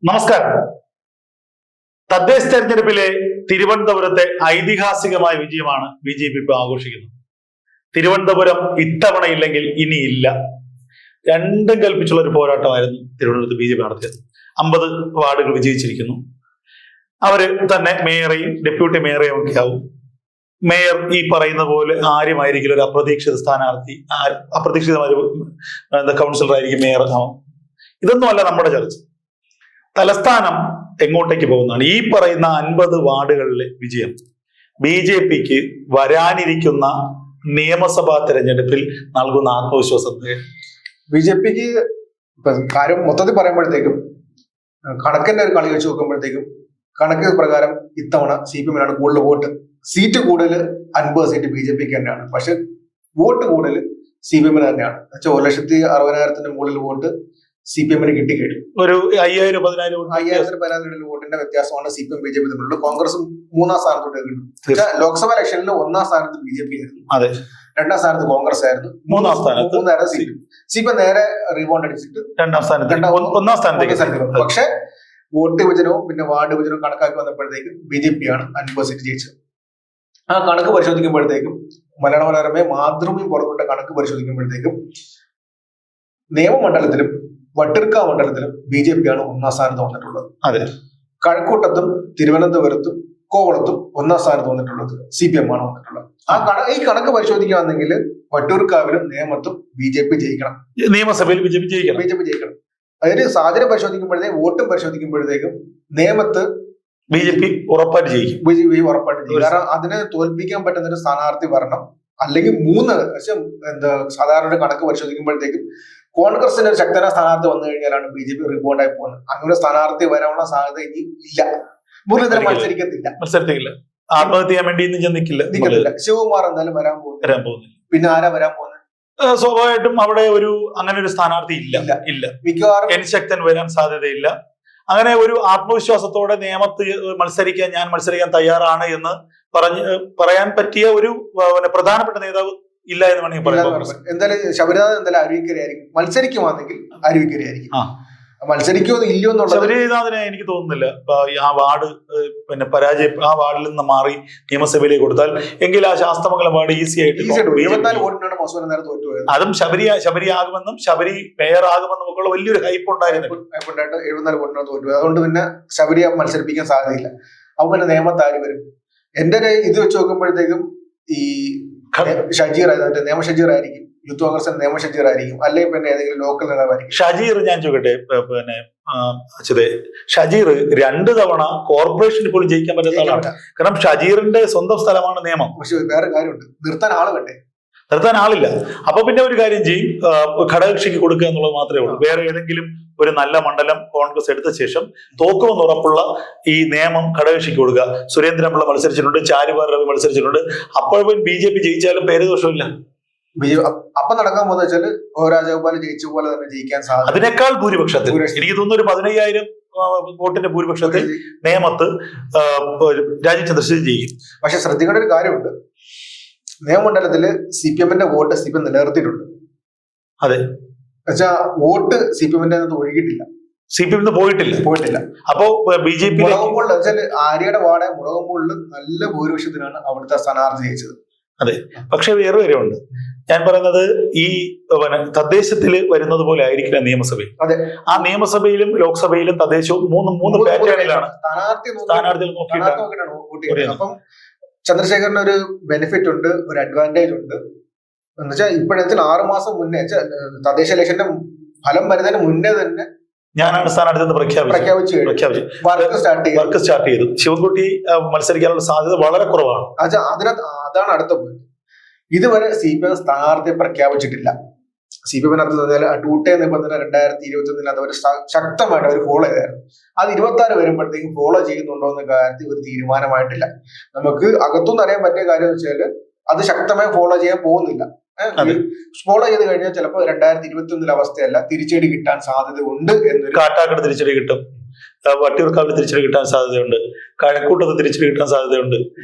നമസ്കാരം. തദ്ദേശ തെരഞ്ഞെടുപ്പിലെ തിരുവനന്തപുരത്തെ ഐതിഹാസികമായ വിജയമാണ് BJP ഇപ്പോൾ ആഘോഷിക്കുന്നത്. തിരുവനന്തപുരം ഇത്തവണ ഇല്ലെങ്കിൽ ഇനിയില്ല. രണ്ടും കൽപ്പിച്ചുള്ള ഒരു പോരാട്ടമായിരുന്നു തിരുവനന്തപുരത്ത് BJP നടത്തിയത്. 50 വാർഡുകൾ വിജയിച്ചിരിക്കുന്നു. അവര് തന്നെ മേയറെയും ഡെപ്യൂട്ടി മേയറെയും ഒക്കെ ആവും. മേയർ ഈ പറയുന്ന പോലെ ആരുമായിരിക്കും ഒരു അപ്രതീക്ഷിത സ്ഥാനാർത്ഥി, അപ്രതീക്ഷിതമായ കൗൺസിലർ ആയിരിക്കും മേയർ ആവും. ഇതൊന്നുമല്ല നമ്മുടെ ചർച്ച. തലസ്ഥാനം എങ്ങോട്ടേക്ക് പോകുന്നതാണ്. ഈ പറയുന്ന 50 വാർഡുകളിലെ വിജയം BJPക്ക് വരാനിരിക്കുന്ന നിയമസഭാ തെരഞ്ഞെടുപ്പിൽ നൽകുന്ന ആത്മവിശ്വാസത്തെ BJPക്ക് കാര്യം മൊത്തത്തിൽ പറയുമ്പോഴത്തേക്കും കണക്കിന്റെ ഒരു കളി വെച്ച് നോക്കുമ്പോഴത്തേക്കും കണക്ക് പ്രകാരം ഇത്തവണ CPM-നാണ് കൂടുതൽ വോട്ട്. സീറ്റ് കൂടുതൽ 50 സീറ്റ് BJPക്ക് തന്നെയാണ്. പക്ഷെ വോട്ട് കൂടുതൽ CPM-ന് തന്നെയാണ്. 1,60,000 മുകളിൽ വോട്ട് CPM-ന് കിട്ടിക്കഴിഞ്ഞു. ഒരു 5,000-10,000 വോട്ടിന്റെ വ്യത്യാസമാണ് CPM BJP തമ്മിലുള്ളത്. കോൺഗ്രസ് 3-ാം സ്ഥാനത്തോട്ട് കിട്ടും. ലോക്സഭാ ഇലക്ഷനിൽ 1-ാം സ്ഥാനത്ത് BJP ആയിരുന്നു, 2-ാം സ്ഥാനത്ത് കോൺഗ്രസ് ആയിരുന്നു, 3-ാം സ്ഥാനത്ത് CPM നേരെ റീബൗണ്ട് അടിച്ചിട്ട് 2-ാം സ്ഥാനത്ത് 1-ാം സ്ഥാനത്തേക്ക്. പക്ഷെ വോട്ട് വിഭജനവും പിന്നെ വാർഡ് വിഭജനവും കണക്കാക്കി വന്നപ്പോഴത്തേക്കും BJP ആണ് 50 സീറ്റ് ജയിച്ചത്. ആ കണക്ക് പരിശോധിക്കുമ്പോഴത്തേക്കും മലയാള മനോരമയും മാതൃഭൂമിയും പുറത്തുവിട്ട കണക്ക് പരിശോധിക്കുമ്പോഴത്തേക്കും നിയമമണ്ഡലത്തിലും വട്ടിയൂർക്കാവ് മണ്ഡലത്തിലും BJP ആണ് 1-ാം സ്ഥാനത്ത് വന്നിട്ടുള്ളത്. അതെ, കഴക്കൂട്ടത്തും തിരുവനന്തപുരത്തും കോവളത്തും 1-ാം സ്ഥാനത്ത് വന്നിട്ടുള്ളത് CPM ആണ് വന്നിട്ടുള്ളത്. ഈ കണക്ക് പരിശോധിക്കുകയാണെങ്കിൽ വട്ടിയൂർക്കാവിലും നേമത്തും BJP ജയിക്കണം, നിയമസഭയിൽ BJP ജയിക്കണം. അതായത് സാഹചര്യം പരിശോധിക്കുമ്പോഴത്തേക്കും വോട്ടും പരിശോധിക്കുമ്പോഴത്തേക്കും നേമത്ത് BJP ഉറപ്പായിട്ട് ജയിക്കും. കാരണം അതിനെ തോൽപ്പിക്കാൻ പറ്റുന്ന ഒരു സ്ഥാനാർത്ഥി വരണം. അല്ലെങ്കിൽ 3 സാധാരണ ഒരു കണക്ക് പരിശോധിക്കുമ്പോഴത്തേക്കും കോൺഗ്രസിന് ഒരു ശക്തനായ സ്ഥാനാർത്ഥി വന്നു കഴിഞ്ഞാലാണ് BJP റീബൗണ്ട് ആയി പോകുന്നത്. അങ്ങനെ സ്ഥാനാർത്ഥി വരാനുള്ള സാധ്യത ഇനി ഇല്ല. മുരളീധരൻ മത്സരിക്കത്തില്ല, ആത്മഹത്യ ചെയ്യാൻ വേണ്ടി നിൽക്കില്ല. ശിവകുമാർ എന്തായാലും വരാൻ പോകുന്നില്ല. പിന്നെ ആരാ വരാൻ പോകുന്നത്? സ്വാഭാവികമായിട്ടും അവിടെ അങ്ങനെ ഒരു സ്ഥാനാർത്ഥി ഇല്ല. മിക്കവാറും എൻ ശക്തൻ വരാൻ സാധ്യതയില്ല. അങ്ങനെ ഒരു ആത്മവിശ്വാസത്തോടെ നിയമത്ത് ഞാൻ മത്സരിക്കാൻ തയ്യാറാണ് എന്ന് പറയാൻ പറ്റിയ ഒരു പ്രധാനപ്പെട്ട നേതാവ് ഇല്ല എന്ന് വേണമെങ്കിൽ പറയാം. എന്തായാലും ശബരിനാഥ് എന്തായാലും അരുവിക്കരയായിരിക്കും. മത്സരിക്കുവാണെങ്കിൽ അരുവിക്കരയായിരിക്കും. മത്സരിക്കുമോ ഇല്ലയോ എന്നുള്ള ശബരിനാഥിനെ എനിക്ക് തോന്നുന്നില്ല. ആ വാർഡ് ആ വാർഡിൽ നിന്ന് മാറി നിയമസഭയിലേക്ക് കൊടുത്താൽ എങ്കിൽ ആ ശാസ്തമംഗലം വാർഡ് ഈസി ആയിട്ട് 74 വോട്ടിനാണ് മസൂദ് നേരെ തോറ്റുപോയത്. അതും ശബരി ആകുമെന്നും ശബരി മേയർ ആകുമെന്നും ഒക്കെ ഉള്ള വലിയൊരു ഹൈപ്പ് ഉണ്ടായിരുന്നു. 74 വോട്ടിനാണ് തോറ്റുപോയത്. അതുകൊണ്ട് പിന്നെ ശബരിയെ മത്സരിപ്പിക്കാൻ സാധ്യതയില്ല. അപ്പൊ പിന്നെ നിയമത്ത് ആര് വരും? എന്റെ ഇത് വെച്ച് നോക്കുമ്പോഴത്തേക്കും ഈ ഷജീർ ആയിരിക്കും, യൂത്ത് കോൺഗ്രസ് നിയമ ഷജീർ ആയിരിക്കും, അല്ലെങ്കിൽ പിന്നെ ഏതെങ്കിലും ലോക്കൽ നേതാവായിരിക്കും. ഷജീർ ഞാൻ ചോദിക്കട്ടെ, ഷജീർ 2 തവണ കോർപ്പറേഷനിൽ പോലും ജയിക്കാൻ പറ്റുന്ന ആളാണ്. കാരണം ഷജീറിന്റെ സ്വന്തം സ്ഥലമാണ് നിയമം. പക്ഷെ വേറെ കാര്യമുണ്ട്, നിർത്താൻ ആള് വേണ്ടേ? നിർത്താൻ ആളില്ല. അപ്പൊ പിന്നെ ഒരു കാര്യം ചെയ്യും, ഘടകകക്ഷിക്ക് കൊടുക്കുക എന്നുള്ളത് മാത്രമേ ഉള്ളൂ. വേറെ ഏതെങ്കിലും ഒരു നല്ല മണ്ഡലം കോൺഗ്രസ് എടുത്ത ശേഷം തോക്കുമെന്ന് ഉറപ്പുള്ള ഈ നിയമം ഘടകകക്ഷിക്ക് കൊടുക്കുക. സുരേന്ദ്രൻപിള്ള മത്സരിച്ചിട്ടുണ്ട്, ചാരുവാർ രവി മത്സരിച്ചിട്ടുണ്ട്. അപ്പോഴും BJP ജയിച്ചാലും പേര് ദോഷമില്ല. അപ്പൊ നടക്കാൻ പോകുന്ന വെച്ചാല് രാജഗോപാൽ ജയിച്ച പോലെ തന്നെ ജയിക്കാൻ സാധ്യത. അതിനേക്കാൾ ഭൂരിപക്ഷത്തിൽ എനിക്ക് തോന്നുന്നു ഒരു 15,000 വോട്ടിന്റെ ഭൂരിപക്ഷത്തിൽ നേമത്ത് രാജീവ് ചന്ദ്രശേഖരൻ ജയിക്കും. പക്ഷെ ശ്രദ്ധിക്കേണ്ട ഒരു കാര്യമുണ്ട്, നിയമമണ്ഡലത്തില് CPM-ന്റെ വോട്ട് CPM നിലനിർത്തിയിട്ടുണ്ട്. അതെ, എന്നുവെച്ചാ വോട്ട് CPM-ന്റെ ഒഴുകിയിട്ടില്ല, CPM പോയിട്ടില്ല. അപ്പോ BJP മുളകമ്പുള്ള ആര്യയുടെ വാർഡ് മുളകമ്പുള്ളിൽ നല്ല ഭൂരിപക്ഷത്തിനാണ് അവിടുത്തെ സ്ഥാനാർത്ഥി ജയിച്ചത്. അതെ, പക്ഷെ വേറെ കാര്യമുണ്ട്. ഞാൻ പറയുന്നത് ഈ തദ്ദേശത്തിൽ വരുന്നത് പോലെ ആയിരിക്കില്ല നിയമസഭയിൽ. അതെ, ആ നിയമസഭയിലും ലോക്സഭയിലും തദ്ദേശവും മൂന്ന് പാറ്റേണിലാണ് സ്ഥാനാർത്ഥികൾ നോക്കിയിട്ടാണ്. അപ്പം ചന്ദ്രശേഖരന് ഒരു ബെനിഫിറ്റ് ഉണ്ട്, ഒരു അഡ്വാൻറ്റേജ് ഉണ്ട്. എന്ന് വെച്ചാൽ ഇപ്പോഴത്തെ 6 മാസം മുന്നേ തദ്ദേശ ഇലക്ഷന്റെ ഫലം വരുന്നതിന് മുന്നേ തന്നെ ഞാനാണ് സ്ഥാനാർത്ഥി പ്രഖ്യാപിച്ചു. വർക്ക് സ്റ്റാർട്ട് ചെയ്തു. ശിവൻകുട്ടി മത്സരിക്കാനുള്ള സാധ്യത വളരെ കുറവാണ്. അതാണ് അടുത്ത പോയിന്റ്. ഇതുവരെ CPM സ്ഥാനാർത്ഥിയെ പ്രഖ്യാപിച്ചിട്ടില്ല. CPM-നകത്ത് 2 നിബന്ധന 2021 അവർ ശക്തമായിട്ട് അവർ ഫോളോ ചെയ്തായിരുന്നു. അത് 26 വരുമ്പോഴത്തേക്കും ഫോളോ ചെയ്യുന്നുണ്ടോ എന്ന കാര്യത്തിൽ ഒരു തീരുമാനമായിട്ടില്ല. നമുക്ക് അകത്തുനിന്ന് അറിയാൻ പറ്റിയ കാര്യം എന്ന് വെച്ചാൽ അത് ശക്തമായി ഫോളോ ചെയ്യാൻ പോകുന്നില്ല. ഫോളോ ചെയ്ത് കഴിഞ്ഞാൽ ചിലപ്പോൾ 2021 അവസ്ഥയല്ല, തിരിച്ചടി കിട്ടാൻ സാധ്യത ഉണ്ട് എന്നൊരു. കാട്ടാക്കട തിരിച്ചടി കിട്ടും, വട്ടിയൂർക്കാവിൽ തിരിച്ചടി കിട്ടാൻ സാധ്യതയുണ്ട്, കഴക്കൂട്ടത്ത് തിരിച്ചടി കിട്ടാൻ സാധ്യതയുണ്ട്,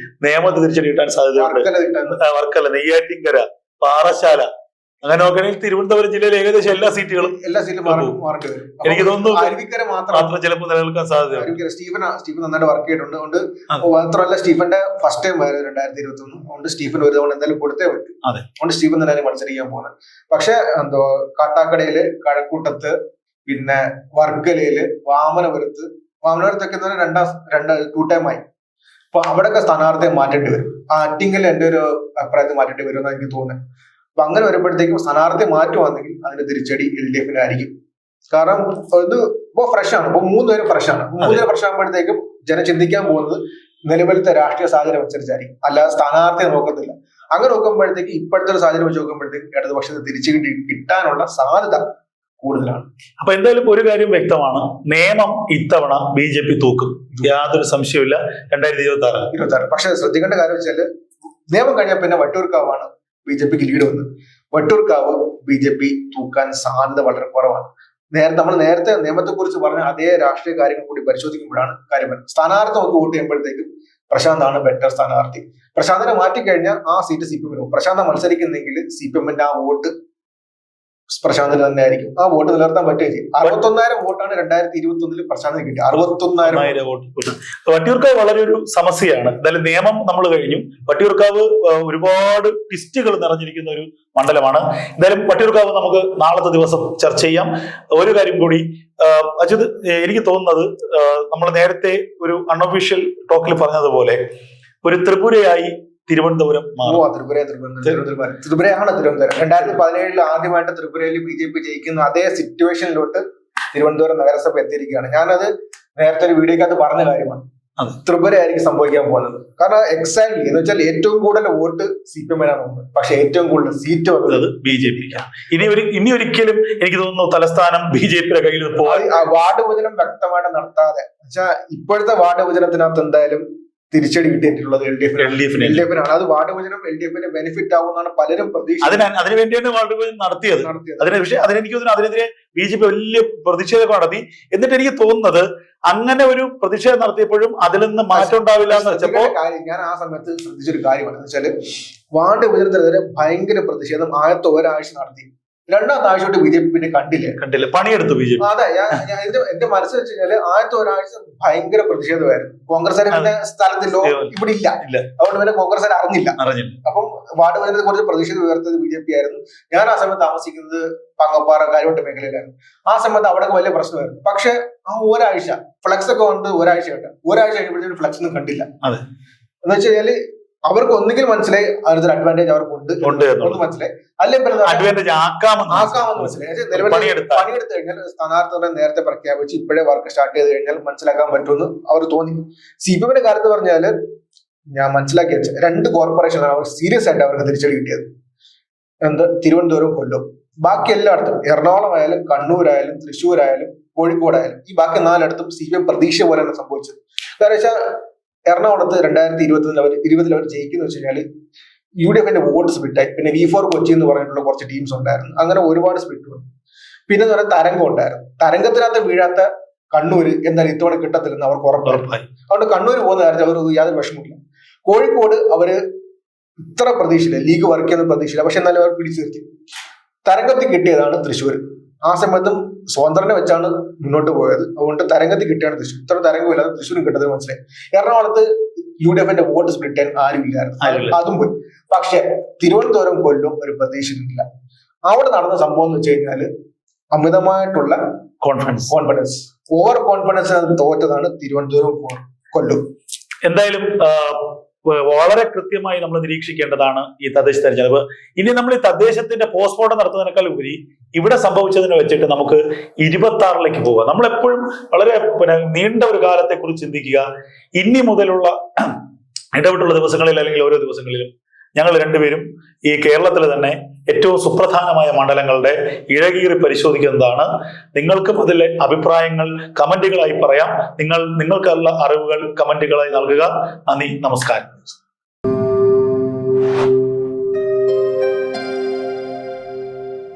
നേമത്ത് തിരിച്ചടി കിട്ടാൻ സാധ്യതയുണ്ട്, വർക്കല, നെയ്യാറ്റിൻകര, പാറശാല അങ്ങനെ നോക്കുകയാണെങ്കിൽ തിരുവനന്തപുരം ജില്ലയിലെ ഏകദേശം എല്ലാ സീറ്റുകളും മാറേണ്ടി വരും. എനിക്ക് തോന്നുന്നു അരുവിക്കര മാത്രം ചിലപ്പോൾ നിലനിൽക്കാൻ സാധ്യത. അരുവിക്കര സ്റ്റീഫൻ നന്നായിട്ട് വർക്ക് ചെയ്തിട്ടുണ്ട്. അതുകൊണ്ട് മാത്രമല്ല സ്റ്റീഫന്റെ ഫസ്റ്റ് ടൈം ആയിരുന്നു 2021. അതുകൊണ്ട് സ്റ്റീഫൻ ഒരു തവണ എന്തായാലും കൊടുത്തേ പറ്റും. അതുകൊണ്ട് സ്റ്റീഫൻ തന്നെ മത്സരിക്കാൻ പോകുന്നത്. പക്ഷെ എന്തോ കാട്ടാക്കടയില്, കഴക്കൂട്ടത്ത്, പിന്നെ വർക്കലയില്, വാമനപുരത്തൊക്കെ രണ്ട് 2 ടൈമായി. അപ്പൊ അവിടെയൊക്കെ സ്ഥാനാർത്ഥിയെ മാറ്റേണ്ടി വരും. ആറ്റിങ്കൽ എന്റെ ഒരു അഭിപ്രായത്തിൽ മാറ്റേണ്ടി വരും എന്നാണ് എനിക്ക് തോന്നുന്നത്. അപ്പൊ അങ്ങനെ വരുമ്പോഴത്തേക്കും സ്ഥാനാർത്ഥി മാറ്റുവാണെങ്കിൽ അതിന്റെ തിരിച്ചടി LDF ആയിരിക്കും. കാരണം ഇത് ഇപ്പൊ ഫ്രഷാണ്. ഇപ്പൊ 3 പേരും ഫ്രഷാണ്. 3 പേര് ഫ്രഷ് ആകുമ്പോഴത്തേക്കും ജനം ചിന്തിക്കാൻ പോകുന്നത് നിലവിലത്തെ രാഷ്ട്രീയ സാഹചര്യം അനുസരിച്ചായിരിക്കും, അല്ലാതെ സ്ഥാനാർത്ഥിയെ നോക്കത്തില്ല. അങ്ങനെ നോക്കുമ്പോഴത്തേക്ക് ഇപ്പോഴത്തെ ഒരു സാഹചര്യം വെച്ച് നോക്കുമ്പോഴത്തേക്ക് ഇടതുപക്ഷത്തിന് തിരിച്ചു കിട്ടാനുള്ള സാധ്യത കൂടുതലാണ്. അപ്പൊ എന്തായാലും ഒരു കാര്യം വ്യക്തമാണ്, നിയമം ഇത്തവണ BJP തൂക്കും, യാതൊരു സംശയമില്ല. 2026. പക്ഷെ ശ്രദ്ധിക്കേണ്ട കാര്യം വെച്ചാല് നിയമം കഴിഞ്ഞാൽ പിന്നെ വട്ടിയൂർക്കാവാണ് BJPക്ക് ലീഡ് വന്നത്. വട്ടിയൂർക്കാവ് BJP തൂക്കാൻ സാധ്യത വളരെ കുറവാണ്. നമ്മൾ നേരത്തെ നിയമത്തെ കുറിച്ച് പറഞ്ഞ അതേ രാഷ്ട്രീയ കാര്യങ്ങൾ കൂടി പരിശോധിക്കുമ്പോഴാണ് കാര്യം വരുന്നത്. സ്ഥാനാർത്ഥി നോക്കി വോട്ട് ചെയ്യുമ്പോഴത്തേക്കും പ്രശാന്താണ് ബെറ്റർ സ്ഥാനാർത്ഥി. പ്രശാന്തിനെ മാറ്റിക്കഴിഞ്ഞാൽ ആ സീറ്റ് CPM പോകും. പ്രശാന്ത് മത്സരിക്കുന്നെങ്കിൽ CPM ആ വോട്ട് പ്രശാന്തിന് തന്നെ ആയിരിക്കും. ആ വോട്ട് നിലനിർത്താൻ പറ്റുകയും ചെയ്യും. 61,000 വോട്ടാണ് 2021 പ്രശാന്തിന് കിട്ടിയത്. 61,000 വോട്ട്. വട്ടിയൂർക്കാവ് വളരെ ഒരു സമസ്യയാണ്. എന്തായാലും നിയമം നമ്മൾ കഴിഞ്ഞു. വട്ടിയൂർക്കാവ് ഒരുപാട് ട്വിസ്റ്റുകൾ നിറഞ്ഞിരിക്കുന്ന ഒരു മണ്ഡലമാണ്. എന്തായാലും വട്ടിയൂർക്കാവ് നമുക്ക് നാളത്തെ ദിവസം ചർച്ച ചെയ്യാം. ഒരു കാര്യം കൂടി അജിത്, എനിക്ക് തോന്നുന്നത് നമ്മൾ നേരത്തെ ഒരു അൺഒഫീഷ്യൽ ടോക്കിൽ പറഞ്ഞതുപോലെ ഒരു ത്രിപുരയായി തിരുവനന്തപുരം ത്രിപുരയാണ്. തിരുവനന്തപുരം 2017 ആദ്യമായിട്ട് ത്രിപുരയിൽ BJP ജയിക്കുന്ന അതേ സിറ്റുവേഷനിലോട്ട് തിരുവനന്തപുരം നഗരസഭ എത്തിയിരിക്കുകയാണ്. ഞാനത് നേരത്തെ ഒരു വീഡിയോക്കകത്ത് പറഞ്ഞ കാര്യമാണ്. ത്രിപുര ആയിരിക്കും സംഭവിക്കാൻ പോകുന്നത്. കാരണം എക്സാക്ട്ലി എന്ന് വെച്ചാൽ ഏറ്റവും കൂടുതൽ വോട്ട് CPM വന്നത്, പക്ഷെ ഏറ്റവും കൂടുതൽ സീറ്റ് വന്നത് BJP. ഇനി ഒരിക്കലും എനിക്ക് തോന്നുന്നു തലസ്ഥാനം BJPയുടെ കയ്യിൽ പോയി. വാർഡ് വിഭജനം വ്യക്തമായിട്ട് നടത്താതെ വെച്ചാൽ ഇപ്പോഴത്തെ വാർഡ് വിഭജനത്തിനകത്ത് എന്തായാലും തിരിച്ചടി കിട്ടിയിട്ടുള്ളത് LDF-നാണ്. അത് വാർഡ് വിഭജനം LDF-ന് ബെനിഫിറ്റ് ആവുമെന്നാണ് പലരും പ്രതീക്ഷിച്ചത്. അതിനുവേണ്ടിയാണ് വാർഡ് വിഭജനം നടത്തിയത്. പക്ഷേ അതിനെനിക്ക് തോന്നുന്നു അതിനെതിരെ BJP വലിയ പ്രതിഷേധം നടത്തി. എന്നിട്ട് എനിക്ക് തോന്നുന്നത് അങ്ങനെ ഒരു പ്രതിഷേധം നടത്തിയപ്പോഴും അതിൽ നിന്ന് മാറ്റം ഉണ്ടാവില്ല എന്ന് വെച്ചപ്പോ ഞാൻ ആ സമയത്ത് ശ്രദ്ധിച്ചൊരു കാര്യമാണ് വെച്ചാല് വാർഡ് വിഭജനത്തിനെതിരെ ഭയങ്കര പ്രതിഷേധം ആദ്യത്തെ ഒരാഴ്ച നടത്തി. 2ാമത്തെ ആഴ്ചയോട്ട് BJP പിന്നെ കണ്ടില്ല, പണിയെടുത്തു BJP. അതെ, എന്റെ മനസ്സിൽ വെച്ച് കഴിഞ്ഞാല് ആദ്യത്തെ ഒരാഴ്ച ഭയങ്കര പ്രതിഷേധമായിരുന്നു. കോൺഗ്രസ് സ്ഥലത്തില്ലോ ഇവിടെ ഇല്ല, അതുകൊണ്ട് പിന്നെ കോൺഗ്രസ് അറിഞ്ഞില്ല. അപ്പം വാർഡ് വിഭജനത്തെ കുറിച്ച് പ്രതിഷേധം ഉയർത്തിയത് BJP ആയിരുന്നു. ഞാൻ ആ സമയത്ത് താമസിക്കുന്നത് പങ്ങപ്പാറ കാര്യവട്ട മേഖലയിലായിരുന്നു. ആ സമയത്ത് അവിടെ വലിയ പ്രശ്നമായിരുന്നു. പക്ഷെ ആ ഒരാഴ്ച ഫ്ലക്സ് ഒക്കെ കൊണ്ട് ഒരാഴ്ച കഴിഞ്ഞപ്പോഴത്തേക്കും ഫ്ലക്സ് ഒന്നും കണ്ടില്ല. എന്ന് വെച്ച് കഴിഞ്ഞാല് അവർക്ക് ഒന്നുകിൽ മനസ്സിലായി അതിനൊരു അഡ്വാൻറ്റേജ് അവർക്കുണ്ട് എന്ന് മനസ്സിലായി, അല്ലെങ്കിൽ ആക്കാമെന്ന് മനസ്സിലായി. പണിയെടുത്ത് കഴിഞ്ഞാൽ സ്ഥാനാർത്ഥികളെ നേരത്തെ പ്രഖ്യാപിച്ച് ഇപ്പോഴേ വർക്ക് സ്റ്റാർട്ട് ചെയ്ത് കഴിഞ്ഞാൽ മനസ്സിലാക്കാൻ പറ്റുമെന്ന് അവർ തോന്നി. CPM-ന്റെ കാര്യത്തിൽ പറഞ്ഞാല് ഞാൻ മനസ്സിലാക്കി വെച്ച 2 കോർപ്പറേഷനാണ് അവർ സീരിയസ് ആയിട്ട് അവർക്ക് തിരിച്ചടി കിട്ടിയത്. തിരുവനന്തപുരം, കൊല്ലം. ബാക്കി എല്ലായിടത്തും എറണാകുളം ആയാലും കണ്ണൂരായാലും തൃശ്ശൂരായാലും കോഴിക്കോടായാലും ഈ ബാക്കി 4 CPM പ്രതീക്ഷ പോലെയാണ് സംഭവിച്ചത്. കാരണം വെച്ചാൽ എറണാകുളത്ത് 2020 അവർ ജയിക്കുന്ന വെച്ച് കഴിഞ്ഞാൽ UDF-ന്റെ വോട്ട് സ്പ്ലിറ്റായി. പിന്നെ V4 കൊച്ചി എന്ന് പറഞ്ഞിട്ടുള്ള കുറച്ച് ടീംസ് ഉണ്ടായിരുന്നു. അങ്ങനെ ഒരുപാട് സ്പ്ലിറ്റ് വന്നു. പിന്നെ എന്ന് പറഞ്ഞാൽ തരംഗം ഉണ്ടായിരുന്നു. തരംഗത്തിനകത്ത് വീഴാത്ത കണ്ണൂര് എന്തായാലും ഇത്തവണ കിട്ടത്തില്ലെന്ന് അവർക്ക് ഉറപ്പായി. അതുകൊണ്ട് കണ്ണൂർ പോകുന്ന കാര്യത്തിൽ അവർ യാതൊരു വിഷമമില്ല. കോഴിക്കോട് അവര് ഇത്ര പ്രതീക്ഷയില്ല, ലീഗ് വർക്ക് ചെയ്യുന്ന പ്രതീക്ഷയില്ല, പക്ഷെ എന്നാലും അവർ പിടിച്ചു നിർത്തി. തരംഗത്തിൽ കിട്ടിയതാണ് തൃശ്ശൂർ. ആ സമയത്തും സ്വതന്ത്രനെ വെച്ചാണ് മുന്നോട്ട് പോയത്. അതുകൊണ്ട് തരംഗത്തിൽ കിട്ടിയാണ് തൃശ്ശൂർ. ഇത്ര തരംഗമില്ലാതെ തൃശ്ശൂരും കിട്ടുന്നത് മനസ്സിലായി. എറണാകുളത്ത് UDF-ന്റെ വോട്ട് സ്പ്ലിറ്റ് ചെയ്യാൻ ആരുമില്ലായിരുന്നു, അതും പോയി. പക്ഷെ തിരുവനന്തപുരം, കൊല്ലം ഒരു പ്രതീക്ഷയില്ല. അവിടെ നടന്ന സംഭവം എന്ന് വെച്ച് കഴിഞ്ഞാല് അമിതമായിട്ടുള്ള കോൺഫിഡൻസ്, ഓവർ കോൺഫിഡൻസ് തോറ്റതാണ് തിരുവനന്തപുരം, കൊല്ലം. എന്തായാലും വളരെ കൃത്യമായി നമ്മൾ നിരീക്ഷിക്കേണ്ടതാണ് ഈ തദ്ദേശ തെരഞ്ഞെടുപ്പ്. ഇനി നമ്മൾ ഈ തദ്ദേശത്തിന്റെ പോസ്റ്റ്മോർട്ടം നടത്തുന്നതിനേക്കാൾ ഉപരി ഇവിടെ സംഭവിച്ചതിനെ വെച്ചിട്ട് നമുക്ക് 26-ലേക്ക് പോവുക. നമ്മളെപ്പോഴും വളരെ നീണ്ട ഒരു കാലത്തെ കുറിച്ച് ചിന്തിക്കുക. ഇനി മുതലുള്ള ഇടവിട്ടുള്ള ദിവസങ്ങളിൽ അല്ലെങ്കിൽ ഓരോ ദിവസങ്ങളിലും ഞങ്ങൾ രണ്ടുപേരും ഈ കേരളത്തിൽ തന്നെ ഏറ്റവും സുപ്രധാനമായ മണ്ഡലങ്ങളുടെ ഇഴകീറി പരിശോധിക്കുന്നതാണ്. നിങ്ങൾക്കും അതിലെ അഭിപ്രായങ്ങൾ കമന്റുകളായി പറയാം. നിങ്ങൾക്കുള്ള അറിവുകൾ കമന്റുകളായി നൽകുക. നന്ദി, നമസ്കാരം.